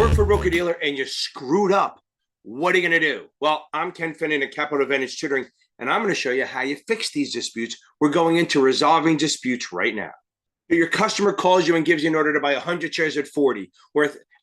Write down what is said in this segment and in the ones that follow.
work for a broker-dealer and you screwed up, what are you going to do? Well, I'm Ken Finnan at Capital Advantage Tutoring, and I'm going to show you how you fix these disputes. We're going into resolving disputes right now. Your customer calls you and gives you an order to buy 100 shares at 40,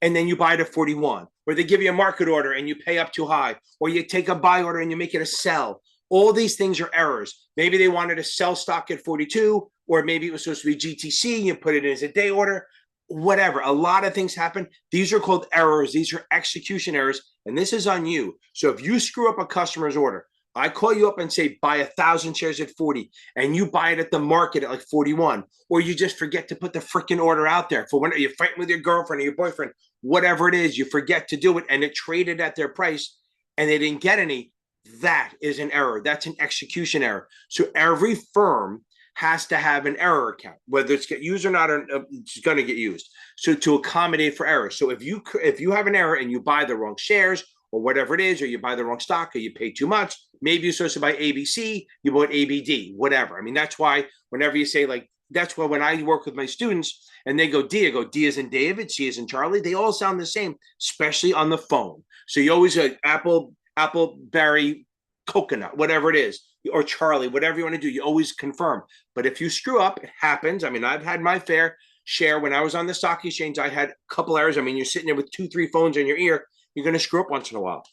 and then you buy it at 41, or they give you a market order and you pay up too high, or you take a buy order and you make it a sell. All these things are errors. Maybe they wanted to sell stock at 42, or maybe it was supposed to be GTC, you put it in as a day order, whatever. A lot of things happen. These are called errors. These are execution errors, and this is on you. So if you screw up a customer's order, I call you up and say, buy 1,000 shares at 40, and you buy it at the market at like 41, or you just forget to put the freaking order out there for when you're fighting with your girlfriend or your boyfriend, whatever it is, you forget to do it, and it traded at their price, and they didn't get any. That is an error. That's an execution error. So every firm has to have an error account, whether it's get used or not, it's going to get used. So to accommodate for errors. So if you have an error and you buy the wrong shares or whatever it is, or you buy the wrong stock, or you pay too much, maybe you're supposed to buy ABC, you bought ABD, whatever. I mean, that's why whenever you say that's why when I work with my students and they go D, I go D as in David, C as in Charlie, they all sound the same, especially on the phone. So you always go apple, berry, coconut, whatever it is, or Charlie, whatever you want to do, you always confirm. But if you screw up, it happens. I mean, I've had my fair share. When I was on the stock exchange, I had a couple errors. I mean, you're sitting there with 2-3 phones in your ear, you're going to screw up once in a while.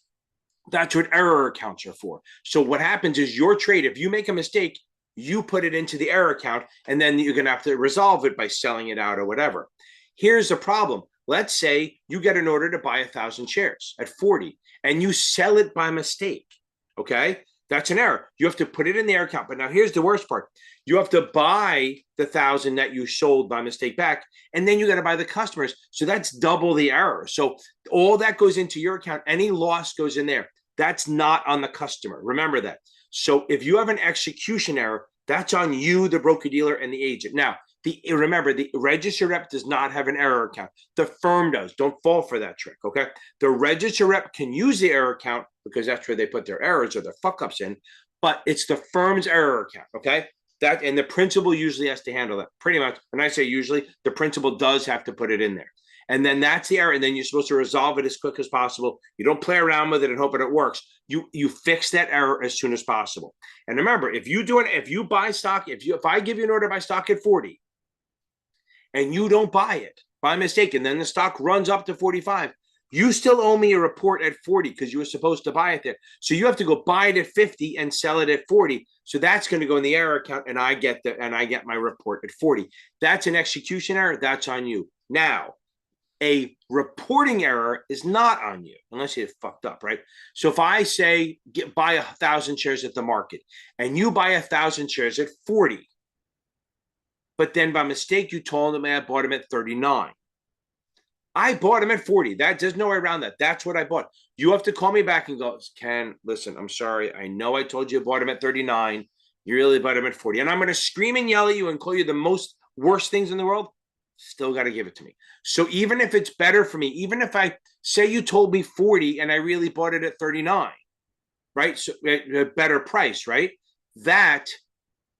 That's what error accounts are for. So what happens is your trade, if you make a mistake, you put it into the error account, and then you're going to have to resolve it by selling it out or whatever. Here's the problem. Let's say you get an order to buy 1,000 shares at 40 and you sell it by mistake. Okay, that's an error. You have to put it in the error account. But now here's the worst part. You have to buy the 1,000 that you sold by mistake back, and then you got to buy the customers. So that's double the error. So all that goes into your account. Any loss goes in there. That's not on the customer. Remember that. So if you have an execution error, that's on you, the broker-dealer, and the agent. Now, remember, the registered rep does not have an error account. The firm does. Don't fall for that trick, okay? The registered rep can use the error account because that's where they put their errors or their fuck-ups in, but it's the firm's error account, okay? And the principal usually has to handle that. Pretty much, when I say usually, the principal does have to put it in there. And then that's the error, and then you're supposed to resolve it as quick as possible. You don't play around with it and hope that it works. You fix that error as soon as possible. And remember, if you buy stock, if I give you an order to buy stock at 40, and you don't buy it by mistake, and then the stock runs up to 45, you still owe me a report at 40 because you were supposed to buy it there. So you have to go buy it at 50 and sell it at 40. So that's going to go in the error account, and I get my report at 40. That's an execution error. That's on you. Now, a reporting error is not on you unless you fucked up, right? So if I say buy 1,000 shares at the market, and you buy 1,000 shares at 40, but then by mistake you told them I bought them at 39. I bought them at 40. There's no way around that. That's what I bought. You have to call me back and go, Ken, listen, I'm sorry. I know I told you I bought them at 39. You really bought them at 40. And I'm going to scream and yell at you and call you the most worst things in the world. Still got to give it to me. So even if it's better for me, even if I say you told me 40 and I really bought it at 39, right? So a better price, right? That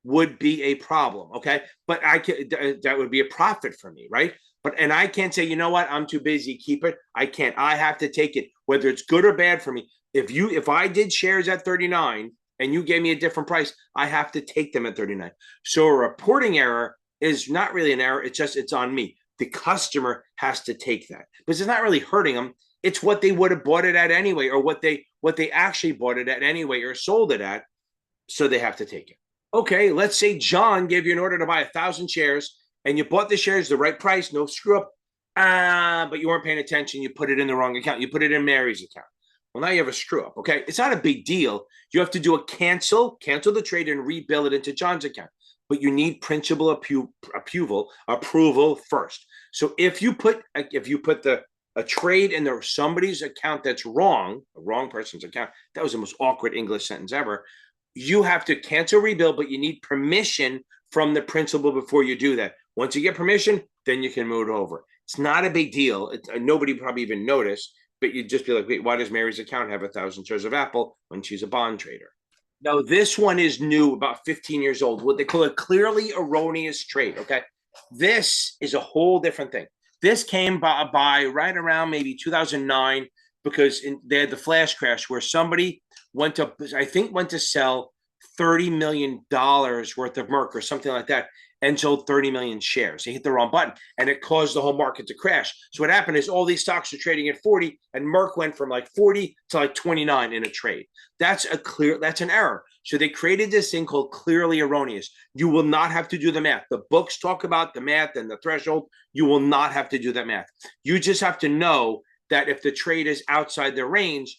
would be a problem, okay? But that would be a profit for me, right? And I can't say, you know what, I'm too busy, keep it. I can't. I have to take it, whether it's good or bad for me. If I did shares at 39 and you gave me a different price, I have to take them at 39. So a reporting error is not really an error. It's on me. The customer has to take that because it's not really hurting them. It's what they would have bought it at anyway, or what they actually bought it at anyway, or sold it at. So they have to take it. Okay, let's say John gave you an order to buy 1,000 shares, and you bought the shares the right price, no screw up, but you weren't paying attention. You put it in the wrong account. You put it in Mary's account. Well, now you have a screw up, okay? It's not a big deal. You have to do a cancel the trade and rebill it into John's account. But you need principal approval first. So if you put a trade in somebody's account that's wrong, a wrong person's account, that was the most awkward English sentence ever, you have to cancel rebill, but you need permission from the principal before you do that. Once you get permission, then you can move it over. It's not a big deal. Nobody probably even noticed, but you'd just be like, wait, why does Mary's account have 1,000 shares of Apple when she's a bond trader? Now, this one is new, about 15 years old, what they call a clearly erroneous trade, okay? This is a whole different thing. This came by right around maybe 2009 because they had the flash crash where somebody went to sell $30 million worth of Merck or something like that and sold 30 million shares. They hit the wrong button and it caused the whole market to crash. So what happened is all these stocks are trading at 40 and Merck went from like 40 to like 29 in a trade. That's an error. So they created this thing called clearly erroneous. You will not have to do the math. The books talk about the math and the threshold. You will not have to do that math. You just have to know that if the trade is outside the range,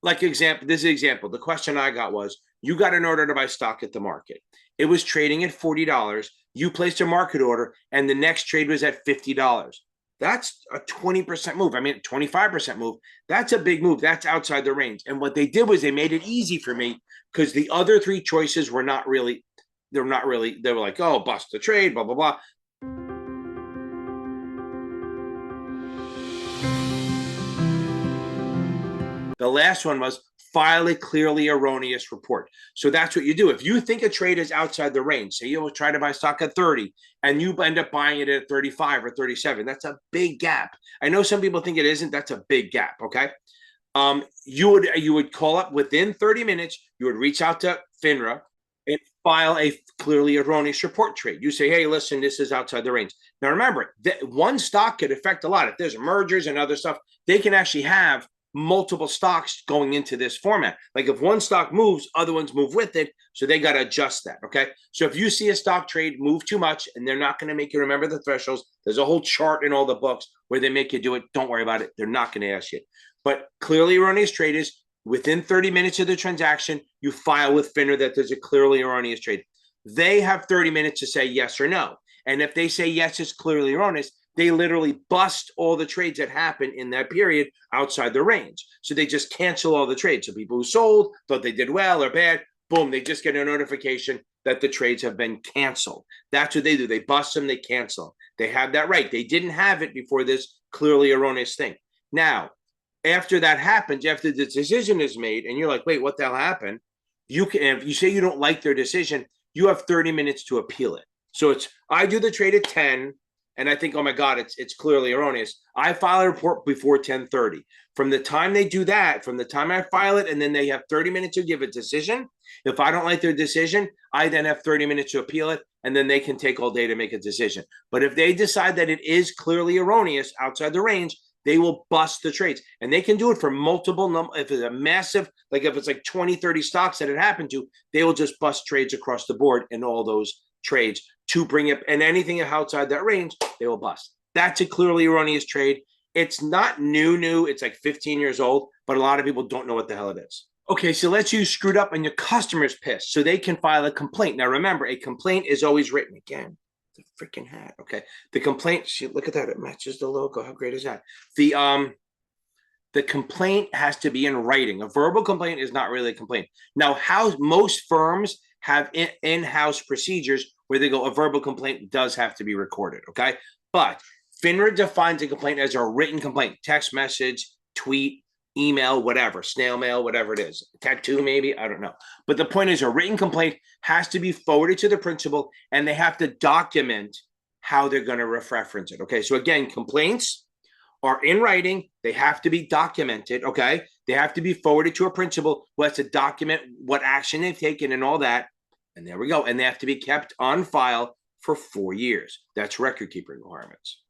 this is an example. The question I got was, you got an order to buy stock at the market. It was trading at $40. You placed a market order and the next trade was at $50. That's a 20% move. 25% move. That's a big move. That's outside the range. And what they did was they made it easy for me because the other three choices were not really, they were like, oh, bust the trade, blah, blah, blah. The last one was file a clearly erroneous report. So that's what you do. If you think a trade is outside the range, say you'll try to buy stock at 30 and you end up buying it at 35 or 37, that's a big gap. I know some people think it isn't. That's a big gap, okay? You would call up within 30 minutes, you would reach out to FINRA and file a clearly erroneous report trade. You say, hey, listen, this is outside the range. Now remember, that one stock could affect a lot. If there's mergers and other stuff, they can actually have multiple stocks going into this format. Like if one stock moves, other ones move with it. So they got to adjust that. Okay. So if you see a stock trade move too much and they're not going to make you remember the thresholds, there's a whole chart in all the books where they make you do it. Don't worry about it. They're not going to ask you. But clearly erroneous trade is within 30 minutes of the transaction, you file with FINRA that there's a clearly erroneous trade. They have 30 minutes to say yes or no. And if they say yes, it's clearly erroneous, they literally bust all the trades that happen in that period outside the range. So they just cancel all the trades. So people who sold, thought they did well or bad, boom, they just get a notification that the trades have been canceled. That's what they do. They bust them, they cancel them. They have that right. They didn't have it before this clearly erroneous thing. Now, after that happens, after the decision is made, and you're like, wait, what the hell happened? You can, if you say you don't like their decision, you have 30 minutes to appeal it. So I do the trade at 10, and I think, oh my God, it's clearly erroneous. I file a report before 10:30. From the time they do that, from the time I file it, and then they have 30 minutes to give a decision. If I don't like their decision, I then have 30 minutes to appeal it, and then they can take all day to make a decision. But if they decide that it is clearly erroneous outside the range, they will bust the trades. And they can do it for multiple if it's a massive, like if it's like 20, 30 stocks that it happened to, they will just bust trades across the board in all those trades to bring it, and anything outside that range, they will bust. That's a clearly erroneous trade. It's not new. It's like 15 years old, but a lot of people don't know what the hell it is. Okay, so let's use screwed up and your customer's pissed, so they can file a complaint. Now remember, a complaint is always written again. The freaking hat. Okay, the complaint. See, look at that. It matches the logo. How great is that? The complaint has to be in writing. A verbal complaint is not really a complaint. Now, how most firms have in-house procedures where they go, a verbal complaint does have to be recorded, okay? But FINRA defines a complaint as a written complaint, text message, tweet, email, whatever, snail mail, whatever it is, tattoo maybe, I don't know. But the point is a written complaint has to be forwarded to the principal and they have to document how they're going to reference it, okay? So again, complaints are in writing. They have to be documented, okay? They have to be forwarded to a principal who has to document what action they've taken and all that. And there we go. And they have to be kept on file for 4 years. That's record-keeping requirements.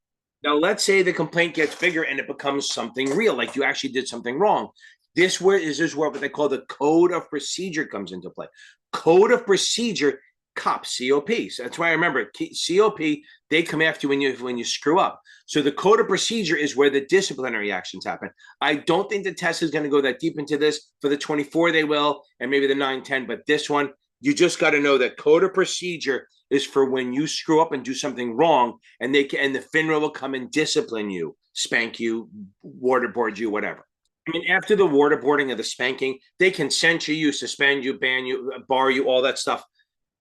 Now, let's say the complaint gets bigger and it becomes something real, like you actually did something wrong. This is where what they call the code of procedure comes into play. Code of procedure, COP, C-O-P. So that's why I remember C-O-P, they come after you when you screw up. So the code of procedure is where the disciplinary actions happen. I don't think the test is going to go that deep into this. For the 24, they will, and maybe the 9-10, but this one, you just got to know that code of procedure is for when you screw up and do something wrong, and the FINRA will come and discipline you, spank you, waterboard you, whatever. I mean, after the waterboarding or the spanking, they can censure you, suspend you, ban you, bar you, all that stuff.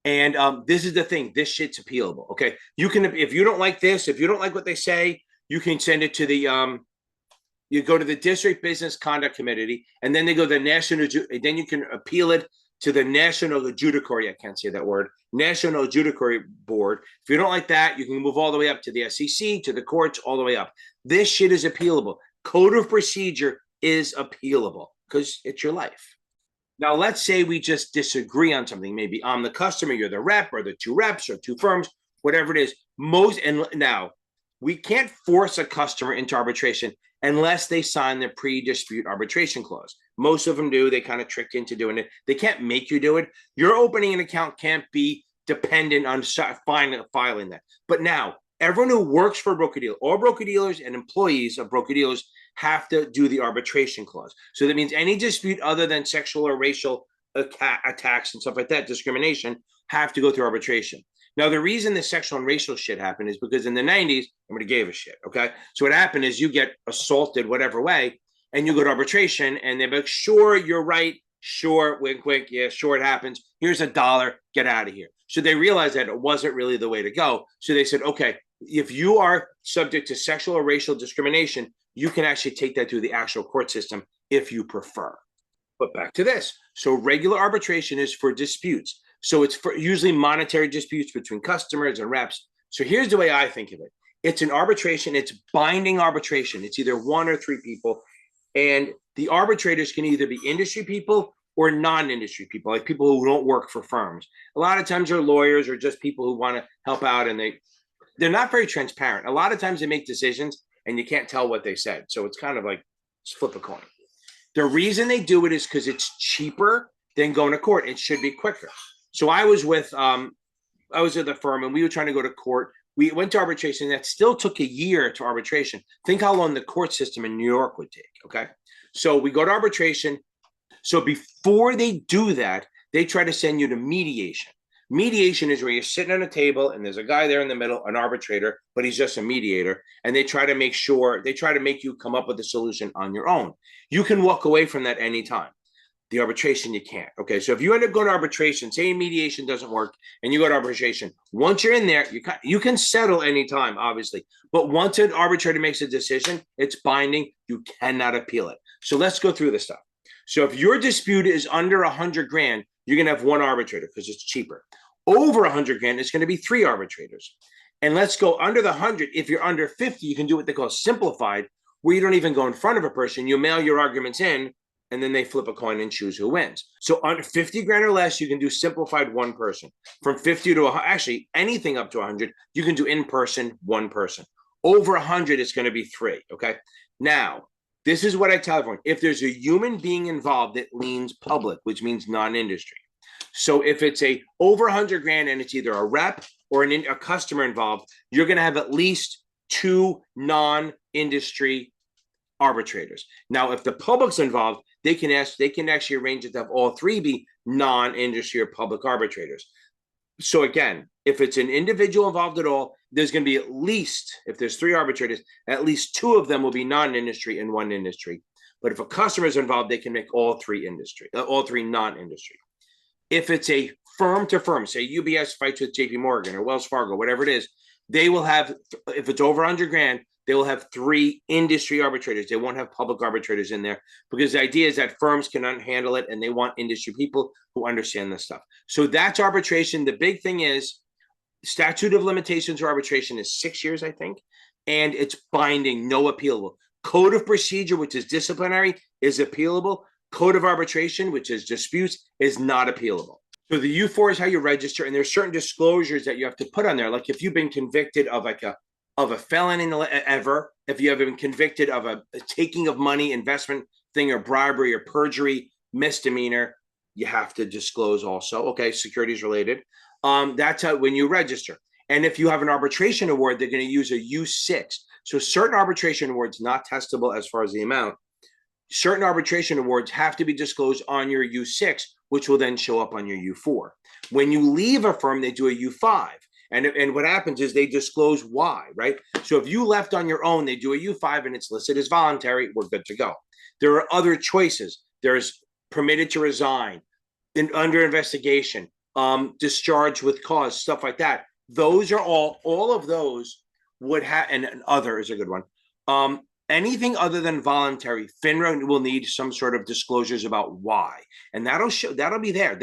And this is the thing. This shit's appealable. Okay, you can, if you don't like this, if you don't like what they say, you can send it to the you go to the District Business Conduct Committee, and then they go to the National. Then you can appeal it to the National Adjudicatory, I can't say that word, National Adjudicatory Board. If you don't like that, you can move all the way up to the SEC, to the courts, all the way up. This shit is appealable. Code of procedure is appealable because it's your life. Now, let's say we just disagree on something. Maybe I'm the customer, you're the rep, or the two reps, or two firms, whatever it is. Now, we can't force a customer into arbitration unless they sign the pre-dispute arbitration clause. Most of them do. They kind of trick you into doing it. They can't make you do it. Your opening an account can't be dependent on filing that. But now, everyone who works for a broker-dealer, all broker-dealers and employees of broker-dealers have to do the arbitration clause. So that means any dispute other than sexual or racial attacks and stuff like that, discrimination, have to go through arbitration. Now, the reason the sexual and racial shit happened is because in the 90s, nobody gave a shit, okay? So what happened is you get assaulted whatever way, and you go to arbitration, and they're like, sure, you're right, sure, wink, wink, yeah, sure, it happens. Here's $1, get out of here. So they realized that it wasn't really the way to go. So they said, okay, if you are subject to sexual or racial discrimination, you can actually take that through the actual court system if you prefer. But back to this. So regular arbitration is for disputes. So it's for usually monetary disputes between customers and reps. So here's the way I think of it. It's an arbitration. It's binding arbitration. It's either one or three people. And the arbitrators can either be industry people or non-industry people, like people who don't work for firms. A lot of times they're lawyers or just people who want to help out, and they're not very transparent. A lot of times they make decisions and you can't tell what they said. So it's kind of like just flip a coin. The reason they do it is because it's cheaper than going to court. It should be quicker. So I was at the firm and we were trying to go to court. We went to arbitration. That still took a year to arbitration. Think how long the court system in New York would take, okay? So we go to arbitration. So before they do that, they try to send you to mediation. Mediation is where you're sitting on a table and there's a guy there in the middle, an arbitrator, but he's just a mediator. And they try to make you come up with a solution on your own. You can walk away from that anytime. The arbitration, you can't. Okay, so if you end up going to arbitration, say mediation doesn't work, and you go to arbitration, once you're in there, you can settle anytime, obviously. But once an arbitrator makes a decision, it's binding. You cannot appeal it. So let's go through this stuff. So if your dispute is under $100,000, you're going to have one arbitrator because it's cheaper. Over $100,000, it's going to be three arbitrators. And let's go under the 100. If you're under 50, you can do what they call simplified, where you don't even go in front of a person. You mail your arguments in, and then they flip a coin and choose who wins. So under 50 grand or less, you can do simplified one person. From 50 to actually anything up to 100, you can do in person, one person. Over 100, it's going to be three. Okay. Now, this is what I tell everyone. If there's a human being involved, it leans public, which means non-industry. So if it's over 100 grand and it's either a rep or a customer involved, you're going to have at least two non-industry arbitrators. Now, if the public's involved, they can actually arrange it to have all three be non-industry or public arbitrators. So again, if it's an individual involved at all, there's going to be at least, if there's three arbitrators, at least two of them will be non-industry and one industry. But if a customer is involved, they can make all three non-industry. If it's a firm to firm, say UBS fights with JP Morgan or Wells Fargo, whatever it is, they will have, if it's over 100 grand, they will have three industry arbitrators. They won't have public arbitrators in there because the idea is that firms cannot handle it and they want industry people who understand this stuff. So that's arbitration. The big thing is statute of limitations for arbitration is 6 years, I think, and it's binding, no appealable. Code of procedure, which is disciplinary, is appealable. Code of arbitration, which is disputes, is not appealable. So the U4 is how you register, and there's certain disclosures that you have to put on there. Like if you've been convicted of a felony ever, if you have been convicted of a taking of money, investment thing, or bribery or perjury, misdemeanor, you have to disclose also. Okay, securities related. That's how when you register. And if you have an arbitration award, they're going to use a U6. So certain arbitration awards, not testable as far as the amount, certain arbitration awards have to be disclosed on your U6, which will then show up on your U4. When you leave a firm, they do a U5. And what happens is they disclose why, right? So if you left on your own, they do a U5 and it's listed as voluntary, we're good to go. There are other choices. There's permitted to resign, under investigation, discharged with cause, stuff like that. Those are all of those would have, and other is a good one. Anything other than voluntary, FINRA will need some sort of disclosures about why, and that'll be there.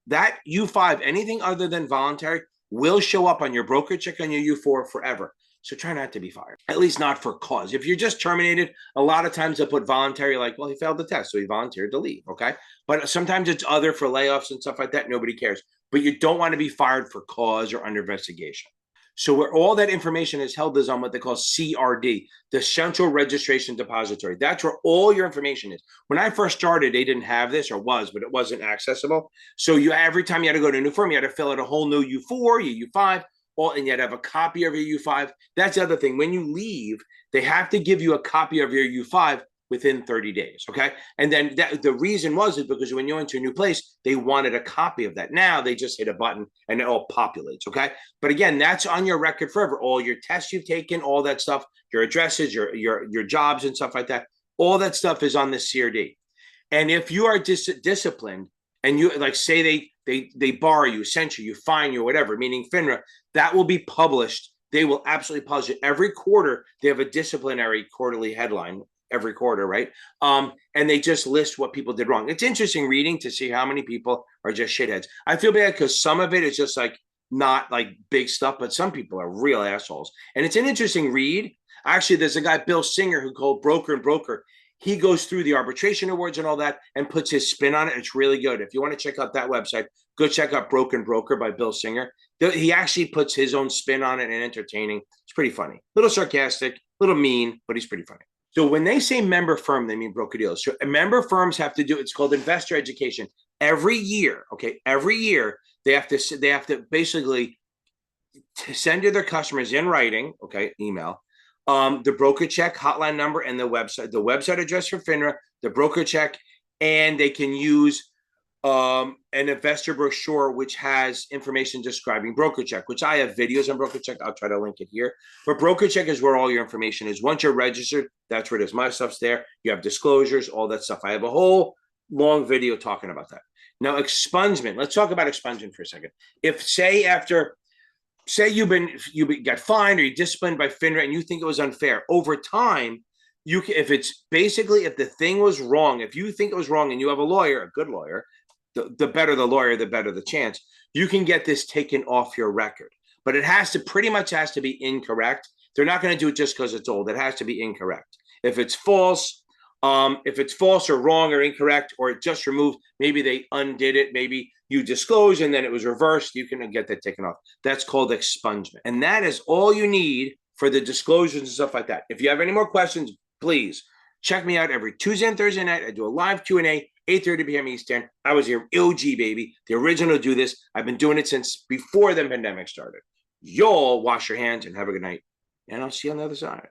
That U5, anything other than voluntary, will show up on your broker check on your U4 forever. So try not to be fired, at least not for cause. If you're just terminated, a lot of times they'll put voluntary, like, well, he failed the test, so he volunteered to leave. Okay, but sometimes it's other for layoffs and stuff like that. Nobody cares, but you don't want to be fired for cause or under investigation. So where all that information is held is on what they call CRD, the Central Registration Depository. That's where all your information is. When I first started, they didn't have this, or was, but it wasn't accessible. So every time you had to go to a new firm, you had to fill out a whole new U4, your U5, and you had to have a copy of your U5. That's the other thing. When you leave, they have to give you a copy of your U5 within 30 days, okay? And then the reason is because when you went to a new place, they wanted a copy of that. Now they just hit a button and it all populates, okay? But again, that's on your record forever. All your tests you've taken, all that stuff, your addresses, your jobs and stuff like that, all that stuff is on the CRD. And if you are disciplined and you, like, say they bar you, censure you, fine you, whatever, meaning FINRA, that will be published. They will absolutely publish it. Every quarter, they have a disciplinary quarterly headline every quarter, right? And they just list what people did wrong. It's interesting reading to see how many people are just shitheads. I feel bad because some of it is just like not like big stuff, but some people are real assholes. And it's an interesting read. Actually, there's a guy, Bill Singer, who called Broker and Broker. He goes through the arbitration awards and all that and puts his spin on it. It's really good. If you want to check out that website, go check out Broker and Broker by Bill Singer. He actually puts his own spin on it and entertaining. It's pretty funny. A little sarcastic, a little mean, but he's pretty funny. So when they say member firm, they mean broker dealers. So member firms have to do, it's called investor education. Every year, okay, every year they have to basically send to their customers in writing, okay, email, the broker check hotline number and the website address for FINRA, the broker check, and they can use an investor brochure which has information describing broker check, which I have videos on broker check. I'll try to link it here. But broker check is where all your information is. Once you're registered, that's where it is. My stuff's there. You have disclosures, all that stuff. I have a whole long video talking about that. Now, expungement. Let's talk about expungement for a second. If say you got fined or you disciplined by FINRA and you think it was unfair, over time, if the thing was wrong, if you think it was wrong and you have a lawyer, a good lawyer, the better the lawyer, the better the chance, you can get this taken off your record. But it pretty much has to be incorrect. They're not going to do it just because it's old. It has to be incorrect. If it's false or wrong or incorrect, or it just removed, maybe they undid it, maybe you disclosed and then it was reversed, you can get that taken off. That's called expungement. And that is all you need for the disclosures and stuff like that. If you have any more questions, please check me out every Tuesday and Thursday night. I do a live Q&A, 8:30 p.m. Eastern. I was your OG, baby, the original do this. I've been doing it since before the pandemic started. Y'all wash your hands and have a good night. And I'll see you on the other side.